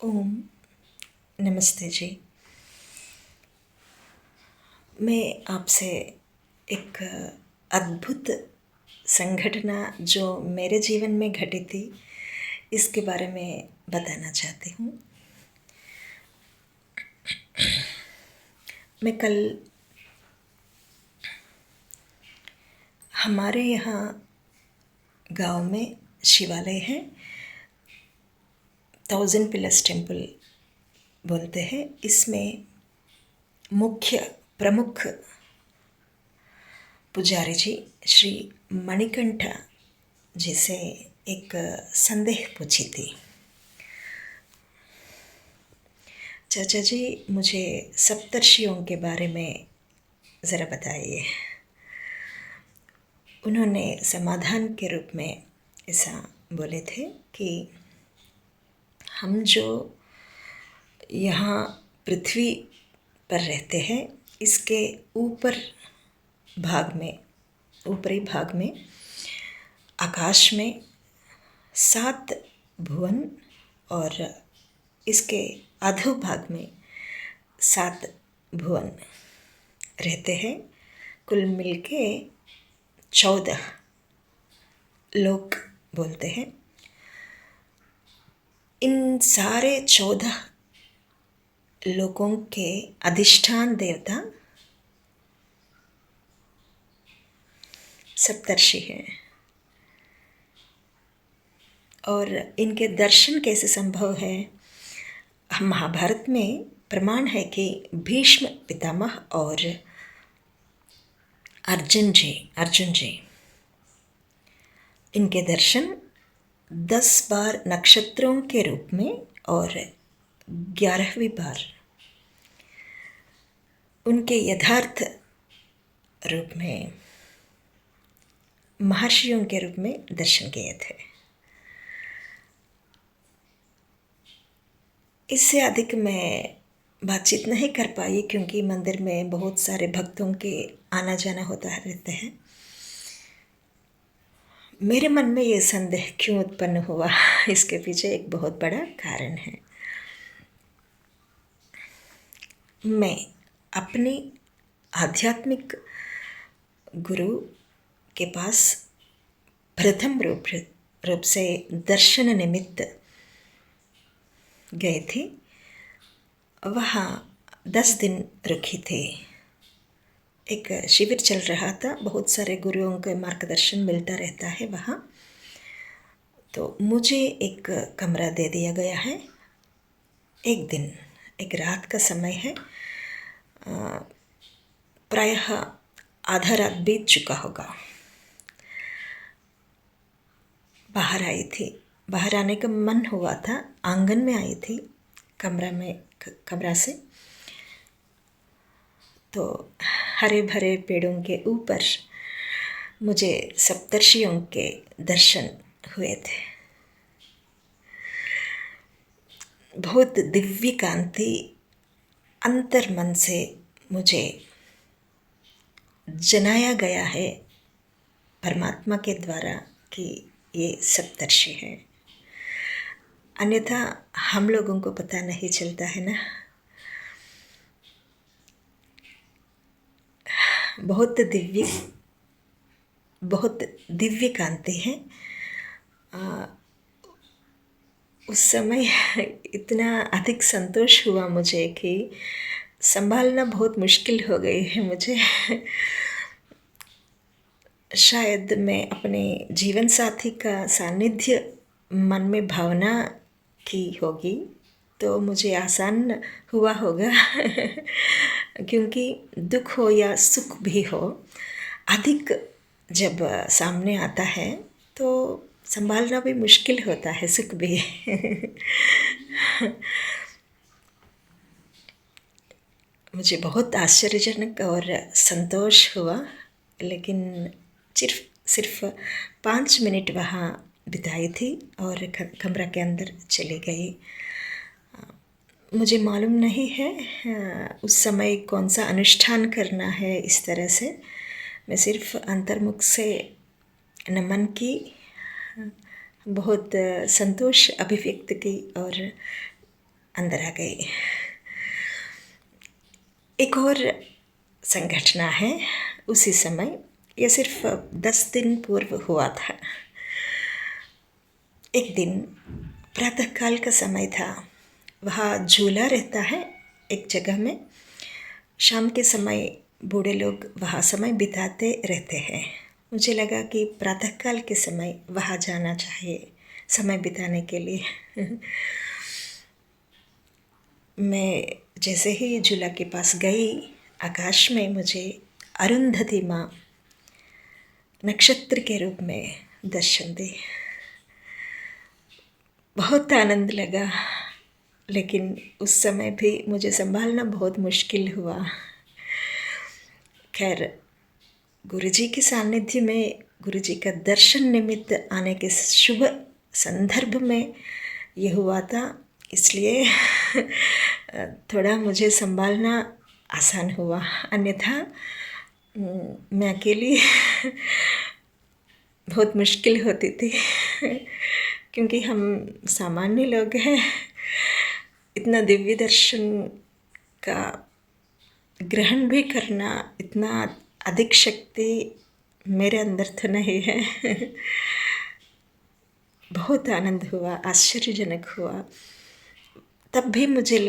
ओम नमस्ते जी। मैं आपसे एक अद्भुत संघटना जो मेरे जीवन में घटी थी इसके बारे में बताना चाहती हूँ। मैं कल हमारे यहाँ गांव में शिवालय है, 1000 पिलर्स टेम्पल बोलते हैं। इसमें मुख्य प्रमुख पुजारी जी श्री मणिकंठ जी से एक संदेह पूछी थी। चाचा जी, मुझे सप्तर्षियों के बारे में ज़रा बताइए। उन्होंने समाधान के रूप में ऐसा बोले थे कि हम जो यहाँ पृथ्वी पर रहते हैं, इसके ऊपरी भाग में आकाश में 7 भुवन और इसके अधो भाग में 7 भुवन रहते हैं। कुल मिलके 14 लोक बोलते हैं। इन सारे 14 लोकों के अधिष्ठान देवता सप्तर्षि हैं। और इनके दर्शन कैसे संभव है? महाभारत में प्रमाण है कि भीष्म पितामह और अर्जुन जी इनके दर्शन 10 बार नक्षत्रों के रूप में और 11वीं बार उनके यथार्थ रूप में महर्षियों के रूप में दर्शन किए थे। इससे अधिक मैं बातचीत नहीं कर पाई क्योंकि मंदिर में बहुत सारे भक्तों के आना जाना होता रहता है। मेरे मन में ये संदेह क्यों उत्पन्न हुआ, इसके पीछे एक बहुत बड़ा कारण है। मैं अपनी आध्यात्मिक गुरु के पास प्रथम रूप से दर्शन निमित्त गए थे। वहाँ 10 दिन रुकी थी। एक शिविर चल रहा था, बहुत सारे गुरुओं के मार्गदर्शन मिलता रहता है वहाँ। तो मुझे एक कमरा दे दिया गया है। एक रात का समय है, प्रायः आधा रात बीत चुका होगा। बाहर आने का मन हुआ था। आंगन में आई थी कमरा से, तो हरे भरे पेड़ों के ऊपर मुझे सप्तर्षियों के दर्शन हुए थे। बहुत दिव्य कांति अंतर्मन से मुझे जनाया गया है परमात्मा के द्वारा कि ये सप्तर्षि है। अन्यथा हम लोगों को पता नहीं चलता है ना। बहुत दिव्य कांति है। उस समय इतना अधिक संतोष हुआ मुझे कि संभालना बहुत मुश्किल हो गई है मुझे। शायद मैं अपने जीवन साथी का सानिध्य मन में भावना की होगी तो मुझे आसान हुआ होगा। क्योंकि दुख हो या सुख भी हो, अधिक जब सामने आता है तो संभालना भी मुश्किल होता है, सुख भी। मुझे बहुत आश्चर्यजनक और संतोष हुआ, लेकिन सिर्फ 5 मिनट वहाँ बिताई थी और कमरा के अंदर चली गई। मुझे मालूम नहीं है उस समय कौन सा अनुष्ठान करना है। इस तरह से मैं सिर्फ अंतर्मुख से नमन की, बहुत संतोष अभिव्यक्त की और अंदर आ गई। एक और संघटना है उसी समय, ये सिर्फ 10 दिन पूर्व हुआ था। एक दिन प्रातःकाल का समय था, वहाँ झूला रहता है एक जगह में। शाम के समय बूढ़े लोग वहाँ समय बिताते रहते हैं। मुझे लगा कि प्रातःकाल के समय वहाँ जाना चाहिए समय बिताने के लिए। मैं जैसे ही झूला के पास गई, आकाश में मुझे अरुंधति माँ नक्षत्र के रूप में दर्शन दी। बहुत आनंद लगा, लेकिन उस समय भी मुझे संभालना बहुत मुश्किल हुआ। खैर, गुरुजी के सानिध्य में, गुरुजी का दर्शन निमित्त आने के शुभ संदर्भ में ये हुआ था, इसलिए थोड़ा मुझे संभालना आसान हुआ। अन्यथा मैं अकेली बहुत मुश्किल होती थी, क्योंकि हम सामान्य लोग हैं। इतना दिव्य दर्शन का ग्रहण भी करना, इतना अधिक शक्ति मेरे अंदर तो नहीं है। बहुत आनंद हुआ, आश्चर्यजनक हुआ। तब भी मुझे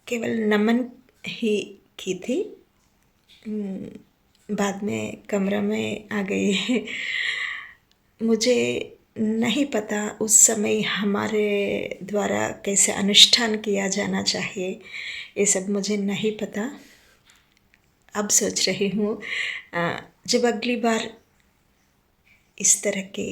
केवल नमन ही की थी। बाद में कमरा में आ गई। मुझे नहीं पता उस समय हमारे द्वारा कैसे अनुष्ठान किया जाना चाहिए, ये सब मुझे नहीं पता। अब सोच रही हूँ, जब अगली बार इस तरह के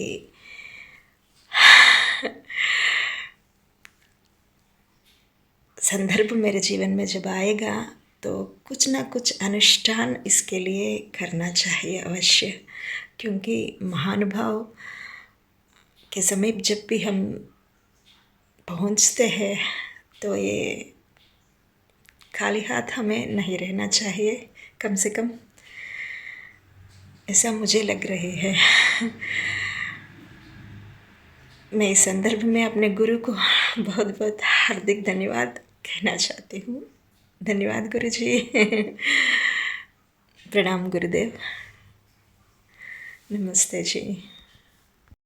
संदर्भ मेरे जीवन में जब आएगा, तो कुछ ना कुछ अनुष्ठान इसके लिए करना चाहिए अवश्य। क्योंकि महानुभाव के समीप जब भी हम पहुँचते हैं, तो ये खाली हाथ हमें नहीं रहना चाहिए, कम से कम ऐसा मुझे लग रही है। मैं इस संदर्भ में अपने गुरु को बहुत बहुत हार्दिक धन्यवाद कहना चाहती हूँ। धन्यवाद गुरु जी। प्रणाम गुरुदेव। नमस्ते जी।